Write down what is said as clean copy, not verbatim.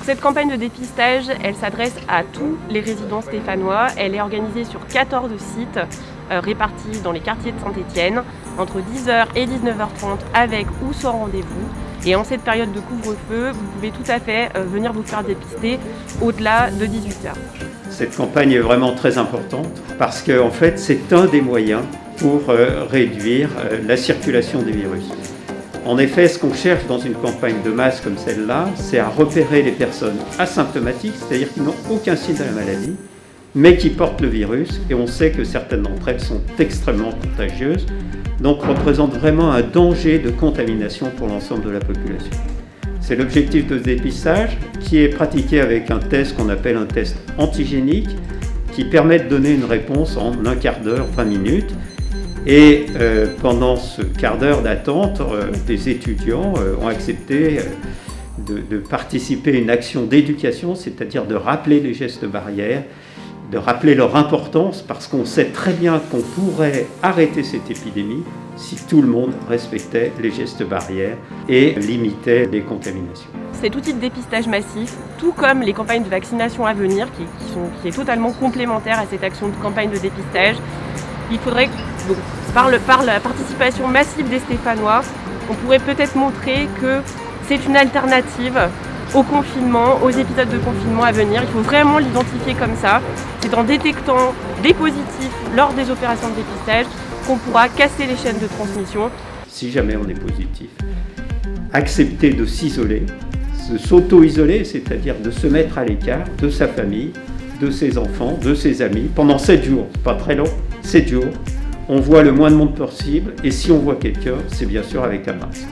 Cette campagne de dépistage, elle s'adresse à tous les résidents stéphanois. Elle est organisée sur 14 sites répartis dans les quartiers de Saint-Étienne, entre 10h et 19h30 avec ou sans rendez-vous. Et en cette période de couvre-feu, vous pouvez tout à fait venir vous faire dépister au-delà de 18h. Cette campagne est vraiment très importante parce qu'en fait, c'est un des moyens pour réduire la circulation des virus. En effet, ce qu'on cherche dans une campagne de masse comme celle-là, c'est à repérer les personnes asymptomatiques, c'est-à-dire qui n'ont aucun signe de la maladie, mais qui portent le virus. Et on sait que certaines d'entre elles sont extrêmement contagieuses, donc représentent vraiment un danger de contamination pour l'ensemble de la population. C'est l'objectif de ce dépistage qui est pratiqué avec un test qu'on appelle un test antigénique, qui permet de donner une réponse en un quart d'heure, 20 minutes. Et pendant ce quart d'heure d'attente, des étudiants ont accepté de participer à une action d'éducation, c'est-à-dire de rappeler les gestes barrières, de rappeler leur importance, parce qu'on sait très bien qu'on pourrait arrêter cette épidémie si tout le monde respectait les gestes barrières et limitait les contaminations. Cet outil de dépistage massif, tout comme les campagnes de vaccination à venir, qui est totalement complémentaire à cette action de campagne de dépistage, il faudrait, donc, par la participation massive des Stéphanois, on pourrait peut-être montrer que c'est une alternative au confinement, aux épisodes de confinement à venir. Il faut vraiment l'identifier comme ça. C'est en détectant des positifs lors des opérations de dépistage qu'on pourra casser les chaînes de transmission. Si jamais on est positif, accepter de s'isoler, de s'auto-isoler, c'est-à-dire de se mettre à l'écart de sa famille, de ses enfants, de ses amis, pendant 7 jours, pas très long, 7 jours. On voit le moins de monde possible, et si on voit quelqu'un, c'est bien sûr avec un masque.